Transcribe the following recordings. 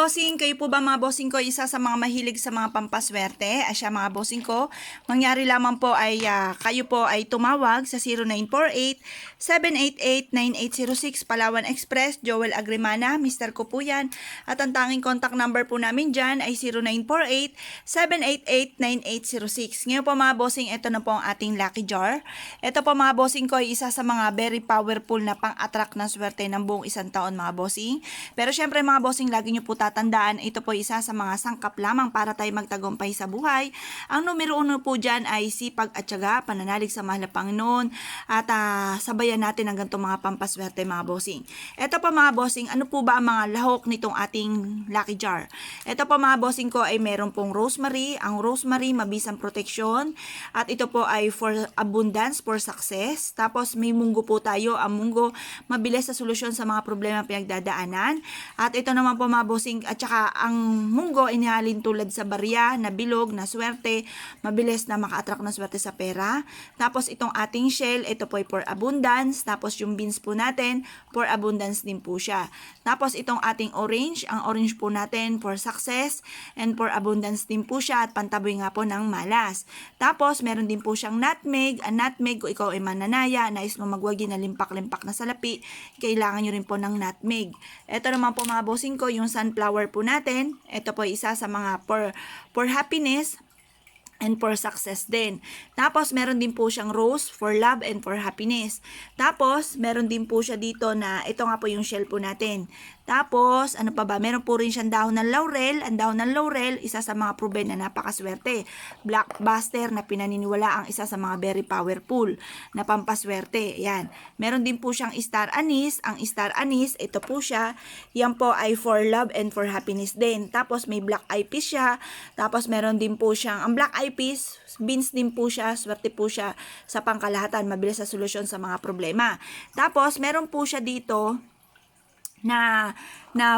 bossing, kayo po ba mga bossing ko isa sa mga mahilig sa mga pampaswerte? Asya mga bossing ko, mangyari lamang po ay kayo po ay tumawag sa 0948-788-9806 Palawan Express, Joel Agrimana, Mr. ko po yan. At ang tanging contact number po namin dyan ay 0948-788-9806. Ngayon po mga bossing, ito na po ang ating lucky jar. Ito po mga bossing ko ay isa sa mga very powerful na pang-attract ng swerte ng buong isang taon mga bossing. Pero syempre mga bossing, lagi nyo po tatandaan, ito po isa sa mga sangkap lamang para tayo magtagumpay sa buhay. Ang numero 1 po dyan ay sipag at tiyaga, pananalig sa mahal na Panginoon, at sabayan natin ang ganitong mga pampaswerte mga bossing. Ito po mga bossing, ano po ba ang mga lahok nitong ating lucky jar? Ito po mga bossing ko ay meron pong rosemary. Ang rosemary, mabisang proteksyon, at ito po ay for abundance, for success. Tapos may munggo po tayo. Ang munggo, mabilis sa solusyon sa mga problema pinagdadaanan. At ito naman po mga bossing, at saka ang munggo inihalin tulad sa barya, na bilog, na swerte, mabilis na maka-attract ng swerte sa pera. Tapos itong ating shell, ito po ay for abundance. Tapos yung beans po natin, for abundance din po siya. Tapos itong ating orange, ang orange po natin for success and for abundance din po siya, at pantaboy nga po ng malas. Tapos meron din po siyang nutmeg. Ang nutmeg, kung ikaw ay mananaya, nais mo magwagi na limpak-limpak na salapi, kailangan nyo rin po ng nutmeg. Ito naman po mga bossing ko, yung sunflower po natin. Ito po isa sa mga for happiness and for success din. Tapos, meron din po siyang rose for love and for happiness. Tapos, meron din po siya dito na, ito nga po yung shell po natin. Tapos, ano pa ba? Meron po rin siyang dahon ng laurel. Ang dahon ng laurel, isa sa mga proven na napakaswerte. Blockbuster na pinaniniwala ang isa sa mga very powerful na pampaswerte. Yan. Meron din po siyang star anise. Ang star anise, ito po siya. Yan po ay for love and for happiness din. Tapos, may black eyed peas siya. Tapos, meron din po siyang, ang black eyed peas, beans din po siya. Swerte po siya sa pangkalahatan. Mabilis sa solusyon sa mga problema. Tapos, meron po siya dito na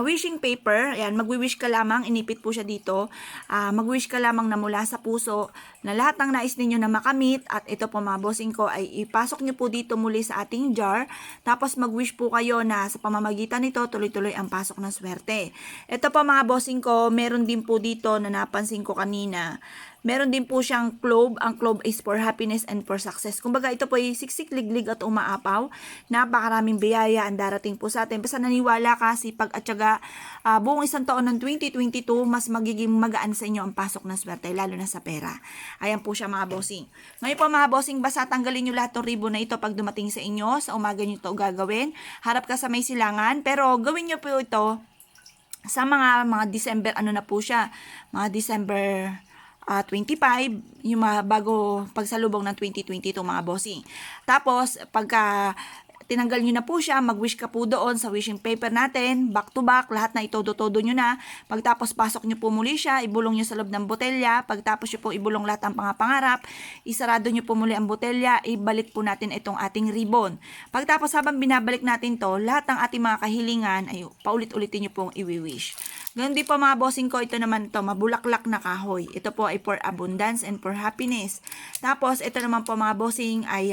wishing paper. Ayan, magwi-wish ka lamang, inipit po siya dito. Mag-wish ka lamang na mula sa puso na lahat ng nais ninyo na makamit, at ito po mga bossing ko ay ipasok nyo po dito muli sa ating jar. Tapos mag-wish po kayo na sa pamamagitan nito tuloy-tuloy ang pasok ng swerte. Ito po mga bossing ko, meron din po dito na napansin ko kanina. Meron din po siyang clove. Ang clove is for happiness and for success. Kumbaga ito po ay siksik, liglig at umaapaw. Napakaraming biyaya ang darating po sa atin. Basta naniwala ka, sipag at syaga, buong isang taon ng 2022, mas magiging magaan sa inyo ang pasok ng swerte, lalo na sa pera. Ayan po siya mga bossing. Ngayon po mga bossing, basta tanggalin nyo lahat ng ribbon na ito pag dumating sa inyo. Sa umaga nyo ito gagawin. Harap ka sa may silangan. Pero gawin nyo po ito sa mga December, ano na po siya, mga December 25, yung bago pagsalubong ng 2022 mga bossing. Tapos, pagka tinanggal nyo na po siya, mag-wish ka po doon sa wishing paper natin, back to back, lahat na itodo-todo nyo na. Pagtapos, pasok nyo po muli siya, ibulong nyo sa loob ng botelya. Pagtapos nyo po ibulong lahat ng pangarap, isarado nyo po muli ang botelya, ibalik po natin itong ating ribbon. Pagtapos, habang binabalik natin to, lahat ng ating mga kahilingan, ay paulit-ulitin nyo pong i-wish. Ganun din po mga bossing ko, ito naman to, mabulaklak na kahoy. Ito po ay for abundance and for happiness. Tapos, ito naman po mga bossing ay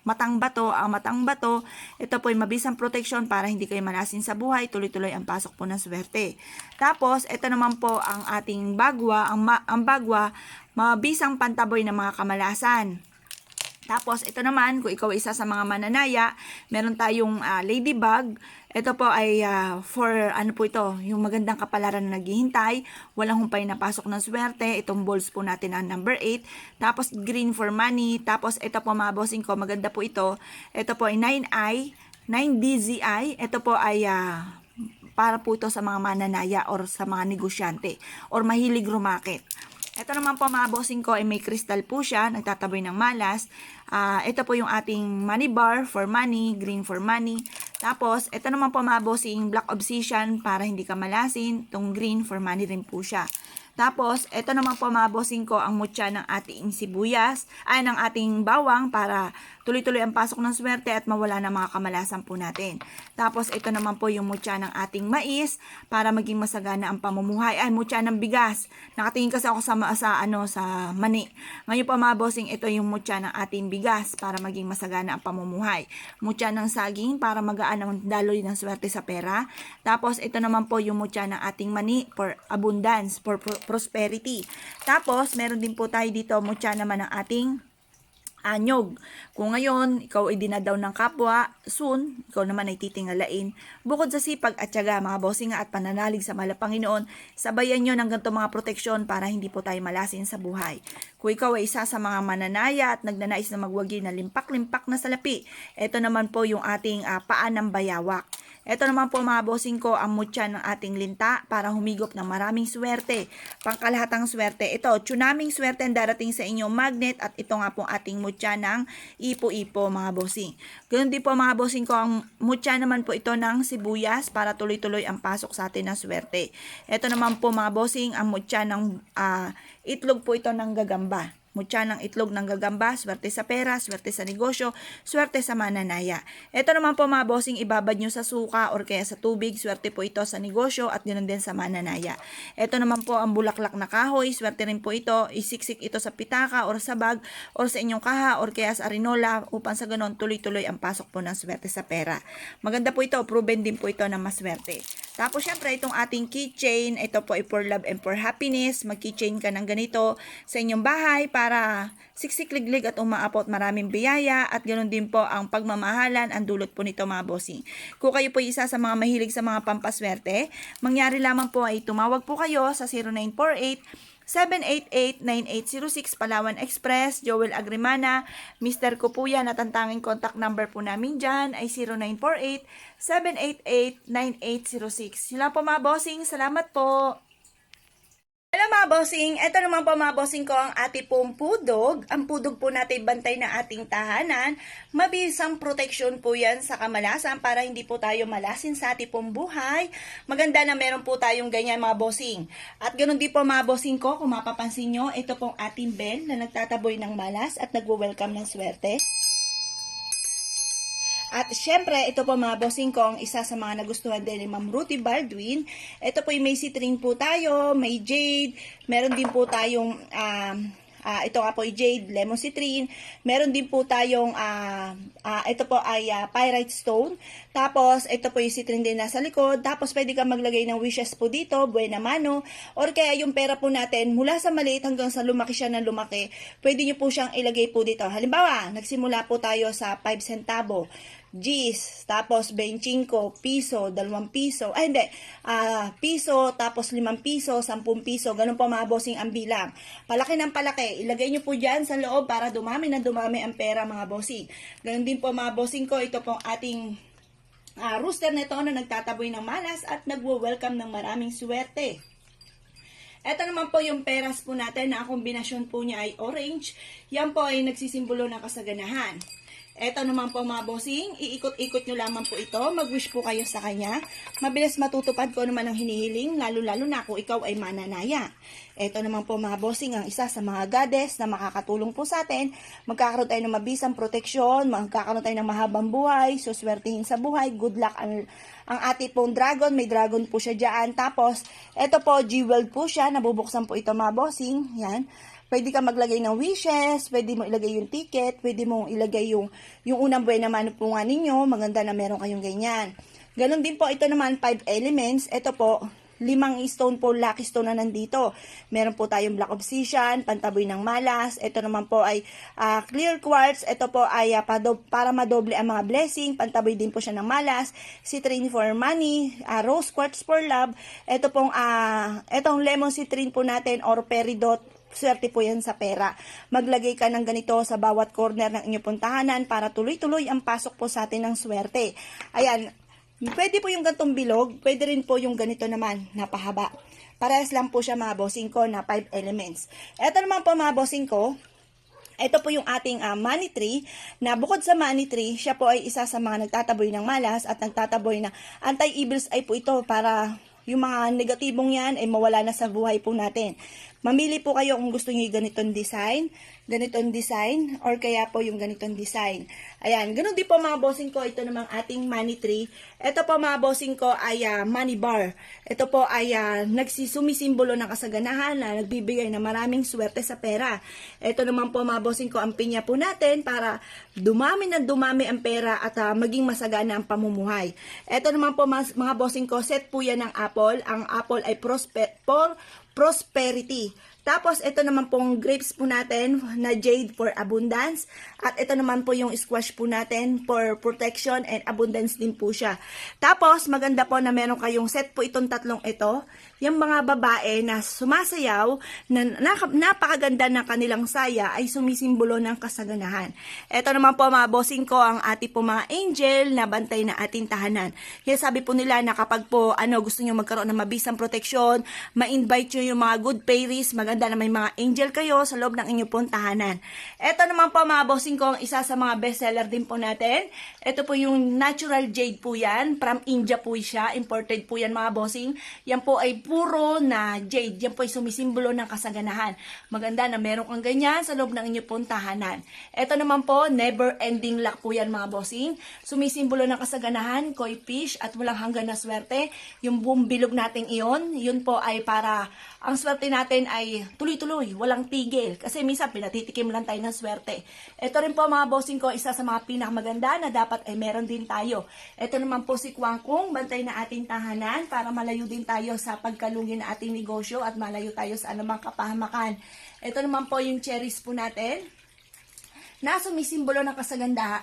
matang bato. Ang matang bato, ito po ay mabisang protection para hindi kayo malasin sa buhay. Tuloy-tuloy ang pasok po ng swerte. Tapos, ito naman po ang ating bagwa. Ang bagwa, mabisang pantaboy ng mga kamalasan. Tapos, ito naman, kung ikaw isa sa mga mananaya, meron tayong ladybug. Ito po ay for, ano po ito, yung magandang kapalaran na naghihintay. Walang humpay na pasok ng swerte. Itong balls po natin ang number 8. Tapos, green for money. Tapos, ito po mga bossing ko, maganda po ito. Ito po ay 9i, 9DZI. Ito po ay para po ito sa mga mananaya or sa mga negosyante or mahilig rumakit. Ito naman po mga bossing ko ay may crystal po siya, nagtataboy ng malas. Ito po yung ating money bar for money, green for money. Tapos, ito naman po mga bossing, black obsidian para hindi ka malasin. Itong green for money rin po siya. Tapos, ito naman po mga bossing ko ang mutya ng ating sibuyas, ay ng ating bawang para tuloy-tuloy ang pasok ng swerte at mawala ng mga kamalasan po natin. Tapos, ito naman po yung mutya ng ating mais para maging masagana ang pamumuhay. Ay, mutya ng bigas. Nakatingin kasi ako sa mani. Ngayon po mga bossing, ito yung mutya ng ating bigas para maging masagana ang pamumuhay. Mutya ng saging para magaan ang daloy ng swerte sa pera. Tapos, ito naman po yung mutya ng ating mani for abundance, for prosperity. Tapos, meron din po tayo dito mutya naman ng ating anyog. Kung ngayon, ikaw ay dinadaw ng kapwa, soon, ikaw naman ay titingalain. Bukod sa sipag at tiyaga, mga bossing at pananalig sa mahal na Panginoon, sabayan nyo ng ganito mga proteksyon para hindi po tayo malasin sa buhay. Kung ikaw ay isa sa mga mananaya at nagnanais na magwagi na limpak-limpak na salapi, ito naman po yung ating paan ng bayawak. Ito naman po mga bossing ko ang mutya ng ating linta para humigop ng maraming swerte. Pangkalahatang swerte. Ito, tsunaming swerte ang darating sa inyong magnet at ito nga po ating mutya ng ipo-ipo mga bossing. Ganun din po mga bossing ko ang mutya naman po ito ng sibuyas para tuloy-tuloy ang pasok sa atin ng swerte. Ito naman po mga bossing ang mutya ng itlog po ito ng gagamba. Mutya ng itlog ng gagamba, swerte sa pera, swerte sa negosyo, swerte sa mananaya. Ito naman po mga bossing, ibabad nyo sa suka or kaya sa tubig, swerte po ito sa negosyo at ganoon din sa mananaya. Ito naman po ang bulaklak na kahoy, swerte rin po ito, isiksik ito sa pitaka or sa bag or sa inyong kaha or kaya sa arinola upang sa ganoon tuloy-tuloy ang pasok po ng swerte sa pera. Maganda po ito, proven din po ito na maswerte. Tapos syempre itong ating keychain, ito po ay for love and for happiness. Mag-keychain ka ng ganito sa inyong bahay para siksik-liglig at umaapot maraming biyaya at ganoon din po ang pagmamahalan ang dulot po nito mga bossing. Kung kayo po isa sa mga mahilig sa mga pampaswerte, mangyari lamang po ay tumawag po kayo sa 0948-788-9806 Palawan Express, Joel Agrimana, Mr. Kupuyan at ang tanging contact number po namin dyan ay 0948-788-9806. Yun lang po mga bossing, salamat po! Hello mga bossing, ito naman po mga bossing ko ang ating pong pudog. Ang pudog po natin bantay na ating tahanan. Mabisang proteksyon po yan sa kamalasan para hindi po tayo malasin sa ating pong buhay. Maganda na meron po tayong ganyan mga bossing. At ganoon din po mga bossing ko, kung mapapansin nyo, ito pong ating bell na nagtataboy ng malas at nagwo-welcome ng swerte. At syempre, ito po mga bossing ko, ang isa sa mga nagustuhan din ni Ma'am Ruthie Baldwin. Ito po may citrine po tayo, may jade, meron din po tayong, ito nga po ay jade, lemon citrine. Meron din po tayong, ito po ay pyrite stone. Tapos, ito po yung citrine din nasa likod. Tapos, pwede ka maglagay ng wishes po dito, buena mano. Or kaya yung pera po natin, mula sa maliit hanggang sa lumaki siya na lumaki, pwede nyo po siyang ilagay po dito. Halimbawa, nagsimula po tayo sa 5 centavo. G's, tapos 25 piso, 2 piso, piso, tapos 5 piso, 10 piso, ganun po mga bossing ang bilang. Palaki ng palaki, ilagay nyo po dyan sa loob para dumami na dumami ang pera mga bossing. Ganun din po mga bossing ko, ito pong ating rooster na ito na nagtataboy ng malas at nagwo-welcome ng maraming swerte. Ito naman po yung peras po natin na ang kombinasyon po niya ay orange. Yan po ay nagsisimbolo ng kasaganahan. Ito naman po mga bossing, iikot-ikot nyo lamang po ito, mag-wish po kayo sa kanya. Mabilis matutupad ko naman ang hinihiling, lalo-lalo na kung ikaw ay mananaya. Ito naman po mga bossing, ang isa sa mga goddess na makakatulong po sa atin. Magkakaroon tayo ng mabisang proteksyon, magkakaroon tayo ng mahabang buhay, suswertihin sa buhay, good luck ang ating pong dragon, may dragon po siya dyan. Tapos, ito po, jeweled po siya, nabubuksan po ito mga bossing, yan. Pwede ka maglagay ng wishes, pwede mo ilagay yung ticket, pwede mo ilagay yung unang buwan naman po nga ninyo, maganda na meron kayong ganyan. Ganon din po, ito naman 5 elements, ito po, 5 stone po, lucky stone na nandito. Meron po tayong black obsidian, pantaboy ng malas, ito naman po ay clear quartz, ito po ay para madoble ang mga blessing, pantaboy din po siya ng malas, citrine for money, rose quartz for love, ito pong, itong lemon citrine po natin or peridot, swerte po yan sa pera. Maglagay ka ng ganito sa bawat corner ng inyong puntahanan para tuloy-tuloy ang pasok po sa atin ng swerte. Ayan, pwede po yung gantong bilog, pwede rin po yung ganito naman, napahaba. Parehas lang po siya mga bossing ko na 5 elements. Ito naman po mga bossing ko, ito po yung ating money tree, na bukod sa money tree, siya po ay isa sa mga nagtataboy ng malas at nagtataboy na anti-evils ay po ito para yung mga negatibong yan ay mawala na sa buhay po natin. Mamili po kayo kung gusto niyo yung ganitong design, or kaya po yung ganitong design. Ayan, ganun din po mga bossing ko, ito namang ating money tree. Ito po mga bossing ko ay money bar. Ito po ay nagsisumisimbolo ng kasaganahan na nagbibigay na maraming swerte sa pera. Ito naman po mga bossing ko, ang pinya po natin para dumami na dumami ang pera at maging masagana ang pamumuhay. Ito naman po mga bossing ko, set po yan ng apple. Ang apple ay prosperity. Tapos, ito naman pong grapes po natin na jade for abundance. At ito naman po yung squash po natin for protection and abundance din po siya. Tapos, maganda po na meron kayong set po itong tatlong ito. Yung mga babae na sumasayaw, na napakaganda ng kanilang saya ay sumisimbolo ng kasaganahan. Ito naman po mga bossing ko, ang ating po mga angel na bantay na ating tahanan. Kaya sabi po nila na kapag po gusto nyo magkaroon ng mabisang proteksyon, ma-invite nyo yung mga good fairies, maganda na may mga angel kayo sa loob ng inyong pong tahanan. Ito naman po mga bossing ko, ang isa sa mga bestseller din po natin. Ito po yung natural jade po yan. From India po siya. Imported po yan mga bossing. Yan po ay puro na jade. Yan po ay sumisimbolo ng kasaganahan. Maganda na meron kang ganyan sa loob ng inyong pong tahanan. Ito naman po, never ending luck po yan mga bossing. Sumisimbolo ng kasaganahan, koi fish at walang hanggan na swerte. Yung buong bilog natin iyon, yun po ay para ang swerte natin ay tuloy-tuloy, walang tigil. Kasi minsan pinatitikim lang tayo ng swerte. Ito rin po mga bossing ko, isa sa mga pinakamaganda na dapat ay meron din tayo. Ito naman po si Kwangkong, bantay na ating tahanan para malayo din tayo sa pagkalungin na ating negosyo at malayo tayo sa anumang kapahamakan. Ito naman po yung cherries po natin na sumisimbolo ng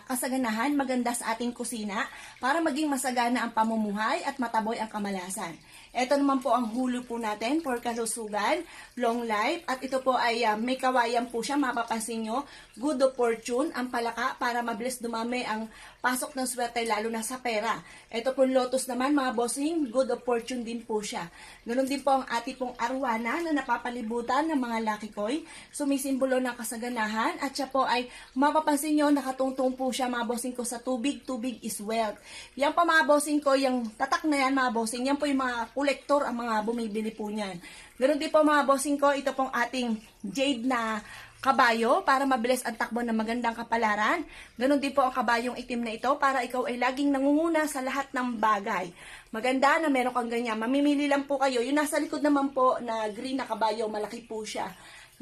kasaganahan, maganda sa ating kusina para maging masagana ang pamumuhay at mataboy ang kamalasan. Ito naman po ang hulo po natin for kalusugan, long life, at ito po ay may kawayan po siya, mapapansin nyo, good of fortune, ang palaka para mabilis dumami ang pasok ng swerte lalo na sa pera. Ito po lotus naman mga bossing, good of fortune din po siya. Ganon din po ang ating pong arwana na napapalibutan ng mga lucky coin, sumisimbolo ng kasaganahan, at siya po ay mapapansin nyo, nakatungtong po siya mga bossing ko sa tubig. Tubig is wealth. Yan po mga bossing ko, yung tatak na yan mga bossing, yan po yung mga kolektor ang mga bumibili po niyan. Ganon din po mga bossing ko, ito pong ating jade na kabayo para mabilis ang takbo ng magandang kapalaran. Ganon din po ang kabayong itim na ito para ikaw ay laging nangunguna sa lahat ng bagay. Maganda na meron kang ganyan. Mamimili lang po kayo. Yung nasa likod naman po na green na kabayo, malaki po siya.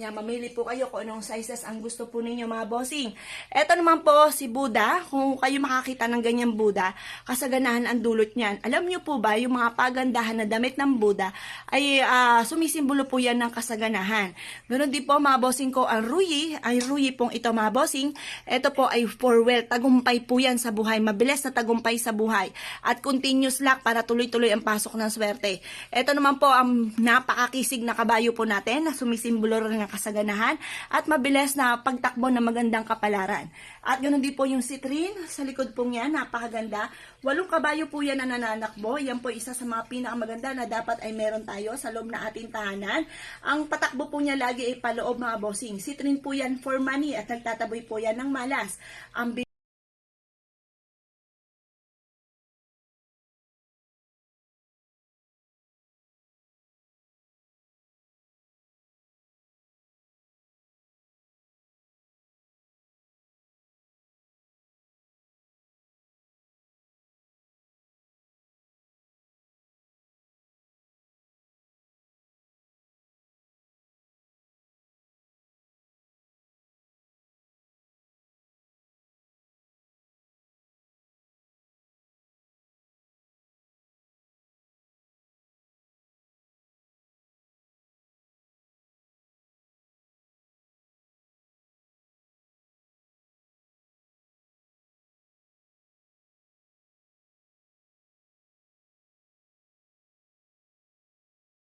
Yan, mamili po kayo kung anong sizes ang gusto po ninyo mga bossing. Ito naman po si Buddha. Kung kayo makakita ng ganyang Buddha, kasaganahan ang dulot niyan. Alam niyo po ba, yung mga pagandahan na damit ng Buddha ay sumisimbolo po yan ng kasaganahan. Meron din po mga bossing ko ang ruyi. Ay ruyi pong ito mga bossing. Ito po ay for wealth. Tagumpay po yan sa buhay. Mabilis na tagumpay sa buhay. At continuous luck para tuloy-tuloy ang pasok ng swerte. Ito naman po ang napakakisig na kabayo po natin na sumisimbolo rin ng kasaganahan at mabilis na pagtakbo ng magandang kapalaran. At ganoon din po yung citrine sa likod po niya, napakaganda. 8 kabayo po yan na nananakbo. Yan po isa sa mga pinakamaganda na dapat ay meron tayo sa loob na ating tahanan. Ang patakbo po niya lagi ay paloob mga bossing. Citrine po yan for money at nagtataboy po yan ng malas. Ang